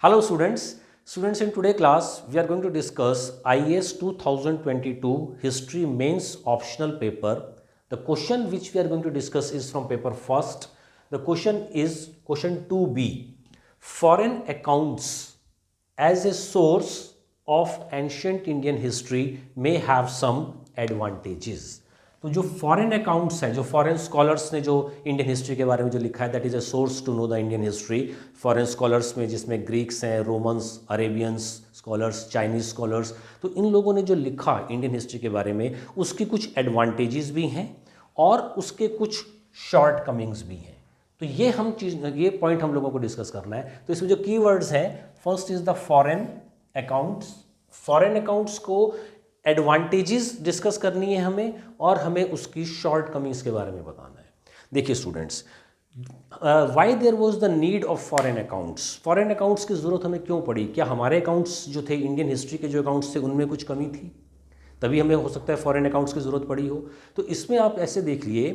Hello students. Students, in today class we are going to discuss IAS 2022 History Mains optional paper. The question which we are going to discuss is from paper first. The question is question 2B. Foreign accounts as a source of ancient Indian history may have some advantages. तो जो foreign accounts हैं, जो foreign scholars ने जो Indian history के बारे में जो लिखा है, that is a source to know the Indian history. Foreign scholars में जिसमें ग्रीक्स हैं, Romans, Arabians scholars, Chinese scholars, तो इन लोगों ने जो लिखा इंडियन हिस्ट्री के बारे में, उसकी कुछ एडवांटेजेस भी हैं और उसके कुछ शॉर्ट कमिंग्स भी हैं. तो ये पॉइंट हम लोगों को डिस्कस करना है. तो इसमें जो कीवर्ड्स हैं, first is the foreign accounts. Foreign accounts को एडवांटेजेस डिस्कस करनी है हमें और हमें उसकी शॉर्ट कमिंग्स के बारे में बताना है. देखिए students, why there was the need of foreign accounts. Foreign accounts की ज़रूरत हमें क्यों पड़ी? क्या हमारे अकाउंट्स जो थे, इंडियन हिस्ट्री के जो अकाउंट्स थे, उनमें कुछ कमी थी, तभी हमें हो सकता है फॉरेन अकाउंट्स की ज़रूरत पड़ी हो? तो इसमें आप ऐसे देख लिए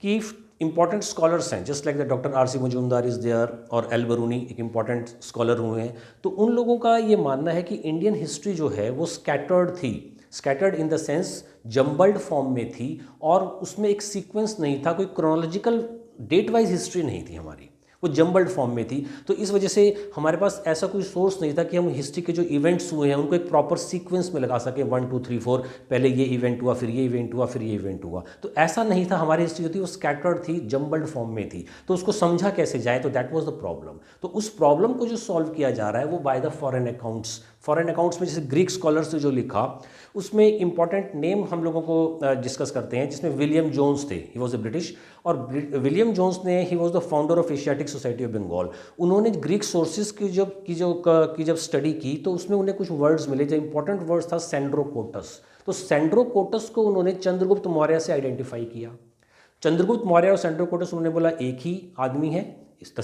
कि इंपॉर्टेंट स्कॉलर्स हैं, just like the doctor R.C. Majumdar is there और एल बरूनी एक इंपॉर्टेंट स्कॉलर हुए हैं. तो उन लोगों का ये मानना है कि इंडियन हिस्ट्री जो है वो स्कैटर्ड थी. Scattered in the sense jumbled form में थी और उसमें एक सीक्वेंस नहीं था, कोई क्रोनोलॉजिकल डेट वाइज हिस्ट्री नहीं थी हमारी, वो जम्बल्ड फॉर्म में थी. तो इस वजह से हमारे पास ऐसा कोई सोर्स नहीं था कि हम हिस्ट्री के जो इवेंट्स हुए हैं उनको एक प्रॉपर सीक्वेंस में लगा सके, 1 2 3 4, पहले ये इवेंट हुआ, फिर ये इवेंट हुआ, फिर ये इवेंट हुआ. तो ऐसा नहीं था. हमारी हिस्ट्री जो थी वो स्कैटर्ड थी, जम्बल्ड फॉर्म में थी. तो उसको समझा कैसे जाए, तो दैट वाज द प्रॉब्लम. तो उस प्रॉब्लम को जो सॉल्व किया जा रहा है वो by the foreign accounts. Foreign accounts में जैसे ग्रीक स्कॉलर्स ने जो लिखा, उसमें इंपॉर्टेंट नेम हम लोगों को डिस्कस करते हैं, जिसमें विलियम जोन्स थे. ही वॉज ए ब्रिटिश, और विलियम जोन्स ने, he was the founder of Asiatic Society of Bengal. उन्होंने ग्रीक सोर्सेज की जब स्टडी की तो उसमें उन्हें कुछ वर्ड्स मिले. जो इंपॉर्टेंट वर्ड्स था सेंड्रोकोटस. तो सेंड्रोकोटस को उन्होंने चंद्रगुप्त मौर्य से आइडेंटिफाई किया. चंद्रगुप्त मौर्य और सेंड्रोकोटस, उन्होंने बोला एक ही आदमी है, the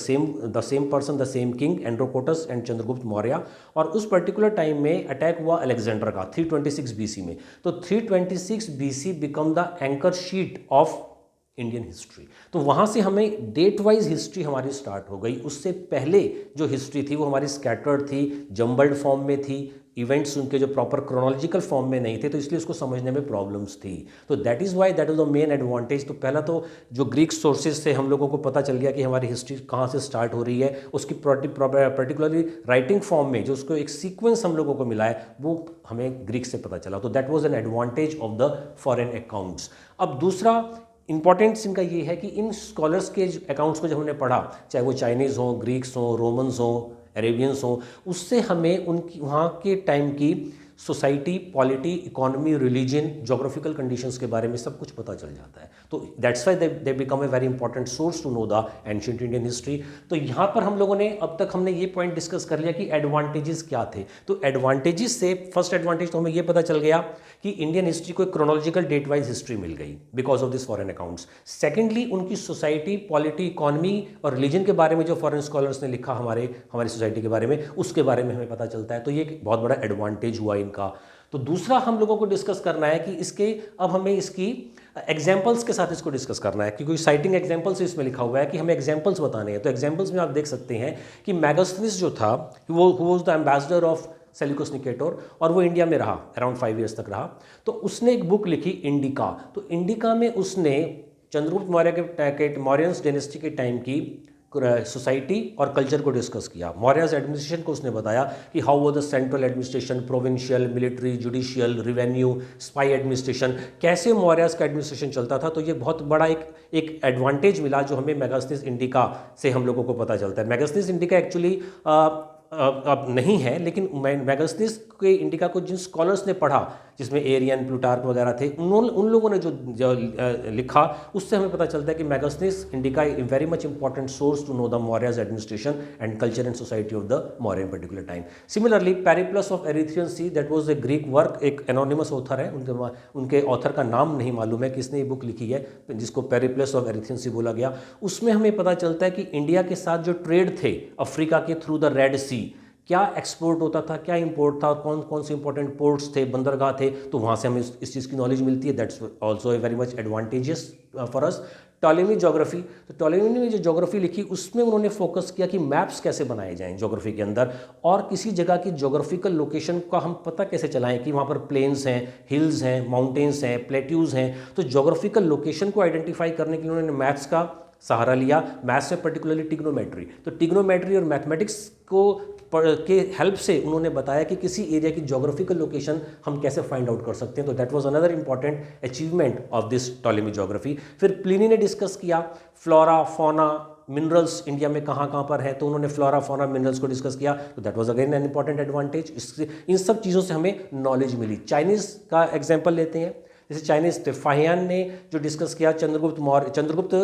same person, the same king, Androcottus and Chandragupta Maurya. और उस पर्टिकुलर टाइम में अटैक हुआ अलेक्जेंडर का 326 बीसी में. तो 326 BC become the anchor sheet of Indian history. तो वहाँ से हमें डेट वाइज हिस्ट्री हमारी स्टार्ट हो गई. उससे पहले जो हिस्ट्री थी वो हमारी स्कैटर्ड थी, जम्बल्ड फॉर्म में थी, इवेंट्स उनके जो प्रॉपर क्रोनोलॉजिकल फॉर्म में नहीं थे, तो इसलिए उसको समझने में प्रॉब्लम्स थी. तो that is why, that is the main advantage. तो पहला तो जो ग्रीक सोर्सेज से हम लोगों को पता चल गया कि हमारी हिस्ट्री कहाँ से स्टार्ट हो रही है, उसकी पर्टिकुलरली राइटिंग फॉर्म में जो उसको एक सीक्वेंस हम लोगों को मिला है वो हमें ग्रीक से पता चला. तो that was an advantage of the foreign accounts. अब दूसरा इंपॉर्टेंस इनका ये है कि इन स्कॉलर्स के अकाउंट्स को जब हमने पढ़ा, चाहे वो चाइनीज़ हो, ग्रीक्स हो, रोमन्स हो, अरेबियंस हो, उससे हमें उनकी वहाँ के टाइम की society, polity, economy, religion, geographical conditions के बारे में सब कुछ पता चल जाता है. तो that's why they become a very important source to know the ancient Indian history. तो यहाँ पर हम लोगों ने अब तक हमने ये पॉइंट डिस्कस कर लिया कि एडवांटेजेस क्या थे. तो एडवांटेजेस से फर्स्ट एडवांटेज तो हमें ये पता चल गया कि इंडियन हिस्ट्री को एक क्रोनोलॉजिकल डेट वाइज हिस्ट्री मिल गई because of this foreign accounts. Secondly, उनकी सोसाइटी, पॉलिटी, इकोनॉमी और रिलीजन के बारे में जो फॉरेन स्कॉलर्स ने लिखा हमारी सोसाइटी के बारे में, उसके बारे में हमें पता चलता है. तो ये एक बहुत बड़ा एडवांटेज हुआ इनका. तो दूसरा हम लोगों को डिस्कस करना है कि अब हमें इसकी एग्जाम्पल्स के साथ इसको डिस्कस करना है, क्योंकि साइटिंग एग्जाम्पल्स इसमें लिखा हुआ है कि हमें एग्जाम्पल्स बताने हैं. तो एग्जाम्पल्स में आप देख सकते हैं कि मैगस्थनीस जो था वो was the ambassador of Seleucus Nicator, और वो इंडिया में रहा, अराउंड 5 ईयर्स तक रहा. तो उसने एक बुक लिखी इंडिका. तो इंडिका में उसने चंद्रगुप्त मौर्य के मौर्यंस डायनेस्टी के टाइम की सोसाइटी और कल्चर को डिस्कस किया. मौर्यस एडमिनिस्ट्रेशन को उसने बताया कि हाउ वो the central administration, provincial, military, judicial, revenue, spy administration, कैसे मौर्यस का एडमिनिस्ट्रेशन चलता था. तो ये बहुत बड़ा एक एडवांटेज मिला जो हमें मैगस्थनीस इंडिका से हम लोगों को पता चलता है. मैगस्थनीस इंडिका एक्चुअली अब नहीं है, लेकिन मैगस्थनीस के इंडिका को जिन स्कॉलर्स ने पढ़ा, जिसमें एरियन, प्लूटार्क वगैरह थे, उन लोगों ने जो लिखा, उससे हमें पता चलता है कि Megasthenes Indica is very much important source to know the Mauryas administration and culture and society of the Maurya particular time. Similarly, Periplus of Erythraean Sea, that was a Greek work. एक एनोनिमस ऑथर है, उनके author का नाम नहीं मालूम है किसने ये बुक लिखी है, जिसको पेरिप्लस ऑफ एरिथ्रियन सी बोला गया. उसमें हमें पता चलता है कि इंडिया के साथ जो ट्रेड थे अफ्रीका के थ्रू द रेड सी, क्या एक्सपोर्ट होता था, क्या इंपोर्ट था, कौन कौन से इंपॉर्टेंट पोर्ट्स थे, बंदरगाह थे, तो वहाँ से हमें इस चीज़ की नॉलेज मिलती है. That's also a very much advantages for us. Ptolemy geography, तो टॉलेमी ने जो ज्योग्राफी लिखी उसमें उन्होंने फोकस किया कि मैप्स कैसे बनाए जाएं ज्योग्राफी के अंदर, और किसी जगह की ज्योग्राफिकल लोकेशन का हम पता कैसे चलाएं कि वहाँ पर प्लेन्स हैं, हिल्स हैं, माउंटेन्स हैं, प्लेट्यूज़ हैं। तो ज्योग्राफिकल लोकेशन को आइडेंटिफाई करने के लिए उन्होंने मैथ्स का सहारा लिया, मैथ्स में पर्टिकुलरली टिग्नोमेट्री। तो टिग्नोमेट्री और मैथमेटिक्स को के हेल्प से उन्होंने बताया कि किसी एरिया की ज्योग्राफिकल लोकेशन हम कैसे फाइंड आउट कर सकते हैं। तो that was another important achievement of this Ptolemy geography. फिर प्लिनी ने डिस्कस किया फ्लोरा फौना मिनरल्स इंडिया में कहाँ कहाँ पर है, तो उन्होंने फ्लोरा फौना मिनरल्स को डिस्कस किया। तो that was again an important advantage. इससे इन सब चीज़ों से हमें नॉलेज मिली। चाइनीज़ का एग्जाम्पल लेते हैं, जैसे चाइनीज फाहियान ने जो डिस्कस किया चंद्रगुप्त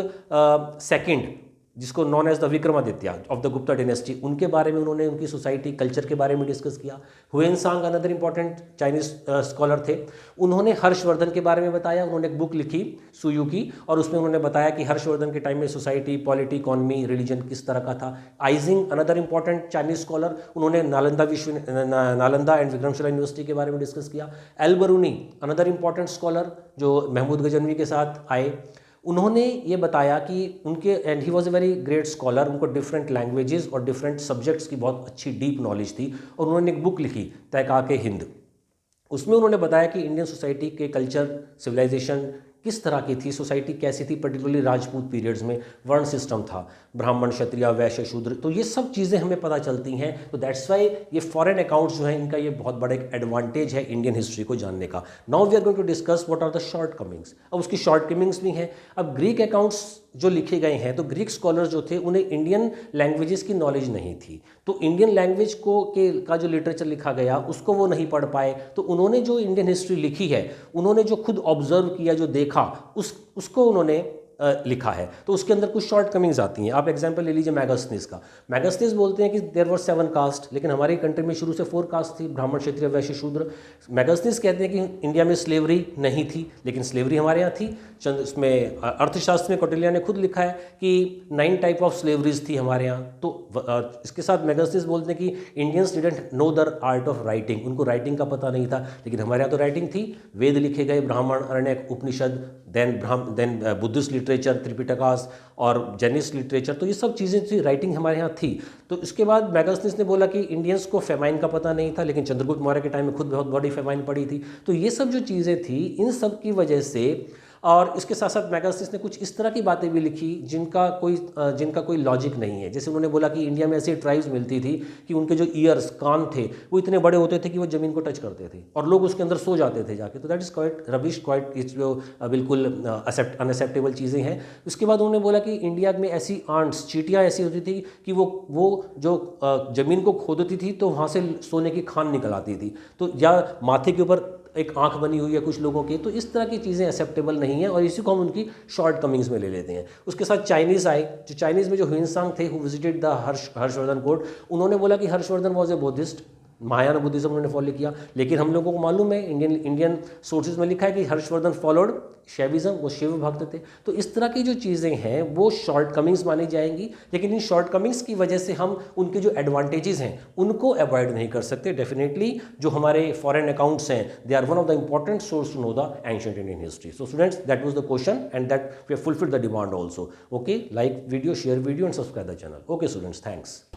सेकंड, जिसको known as the Vikramaditya of the Gupta dynasty, उनके बारे में उन्होंने उनकी सोसाइटी कल्चर के बारे में डिस्कस किया। Hiuen Tsang another important Chinese scholar थे, उन्होंने हर्षवर्धन के बारे में बताया। उन्होंने एक बुक लिखी सुयू की, और उसमें उन्होंने बताया कि हर्षवर्धन के टाइम में सोसाइटी, पॉलिटी, इकोनॉमी, रिलीजन किस तरह का था। Icing another important Chinese scholar, उन्होंने नालंदा एंड विक्रमशिला यूनिवर्सिटी के बारे में डिस्कस किया। एल बरूनी अनदर इंपॉर्टेंट स्कॉलर जो महमूद गजनवी के साथ आए, उन्होंने ये बताया कि उनके, and he was a very great scholar, उनको डिफरेंट लैंग्वेजेस और डिफरेंट सब्जेक्ट्स की बहुत अच्छी डीप नॉलेज थी, और उन्होंने एक बुक लिखी तहकाके हिंद। उसमें उन्होंने बताया कि इंडियन सोसाइटी के कल्चर, सिविलाइजेशन किस तरह की थी, सोसाइटी कैसी थी, पर्टिकुलरली राजपूत पीरियड्स में वर्ण सिस्टम था, ब्राह्मण, क्षत्रिय, वैश्य, शूद्र, तो ये सब चीज़ें हमें पता चलती हैं। तो दैट्स वाई ये फॉरेन अकाउंट्स जो हैं, इनका ये बहुत बड़ा एक एडवांटेज है इंडियन हिस्ट्री को जानने का। Now we are going to discuss what are the shortcomings. अब उसकी शॉर्ट कमिंग्स भी हैं। अब ग्रीक अकाउंट्स जो लिखे गए हैं, तो ग्रीक स्कॉलर्स जो थे उन्हें इंडियन लैंग्वेजेस की नॉलेज नहीं थी, तो इंडियन लैंग्वेज का जो लिटरेचर लिखा गया उसको वो नहीं पढ़ पाए। तो उन्होंने जो इंडियन हिस्ट्री लिखी है, उन्होंने जो खुद ऑब्जर्व किया, जो देखा, उसको उन्होंने लिखा है। तो उसके अंदर कुछ शॉर्ट कमिंग्स आती हैं। आप एग्जांपल ले लीजिए मैगस्थनीज का। मैगस्थनीज बोलते हैं कि देयर वर 7 कास्ट, लेकिन हमारी कंट्री में शुरू से 4 कास्ट थी, ब्राह्मण, क्षत्रिय, वैश्य, शूद्र। मैगस्थनीज कहते हैं कि इंडिया में स्लेवरी नहीं थी, लेकिन स्लेवरी हमारे यहाँ थी। चंद इसमें अर्थशास्त्र में कौटिल्य ने खुद लिखा है कि 9 टाइप ऑफ स्लेवरीज थी हमारे यहाँ। तो इसके साथ मैगस्थनीज बोलते हैं कि Indians didn't know the art of writing, उनको राइटिंग का पता नहीं था, लेकिन हमारे यहाँ तो राइटिंग थी। वेद लिखे गए, ब्राह्मण, अरण्यक, उपनिषद, देन बुद्धिस्ट लिटरेचर, त्रिपिटकास और जैनिस्ट लिटरेचर, तो ये सब चीज़ें थी, राइटिंग हमारे यहाँ थी। तो इसके बाद मैगस्थनीज ने बोला कि इंडियंस को फेमाइन का पता नहीं था, लेकिन चंद्रगुप्त मौर्य के टाइम में खुद बहुत बड़ी फेमाइन पड़ी थी। तो ये सब जो चीज़ें थी, इन सब की वजह से, और इसके साथ साथ मैगस्थनीज ने कुछ इस तरह की बातें भी लिखी जिनका कोई लॉजिक नहीं है। जैसे उन्होंने बोला कि इंडिया में ऐसी ट्राइब्स मिलती थी कि उनके जो ईयर्स, कान थे, वो इतने बड़े होते थे कि वो ज़मीन को टच करते थे और लोग उसके अंदर सो जाते थे जाके। तो that is quite rubbish, quite it's बिल्कुल अनएक्सेप्टेबल चीज़ें हैं। उसके बाद उन्होंने बोला कि इंडिया में ऐसी आंट्स, चींटियाँ ऐसी होती थी कि वो जो ज़मीन को खोदती थी तो वहाँ से सोने की खान निकल आती थी, तो या माथे के ऊपर एक आंख बनी हुई है कुछ लोगों की। तो इस तरह की चीज़ें एक्सेप्टेबल नहीं है, और इसी को हम उनकी शॉर्ट कमिंग्स में ले लेते हैं। उसके साथ चाइनीज़ आए, जो चाइनीज़ में जो ह्यूएनसांग थे, who visited the Harshvardhan court, उन्होंने बोला कि Harshvardhan was a Buddhist, Mahayana Buddhism उन्होंने फॉलो किया। लेकिन हम लोगों को मालूम है, इंडियन सोर्सेज में लिखा है कि हर्षवर्धन फॉलोड शैविज्म, वो शिव भक्त थे। तो इस तरह की जो चीज़ें हैं वो शॉर्ट कमिंग्स मानी जाएंगी, लेकिन इन शॉर्ट कमिंग्स की वजह से हम उनके जो एडवांटेजेस हैं उनको अवॉइड नहीं कर सकते। डेफिनेटली जो हमारे फॉरेन अकाउंट्स हैं, they are one of the important source to know the ancient Indian history. So students, that was the question and that we have fulfilled the demand also. Okay, like video, share video and subscribe the channel. Okay students, thanks.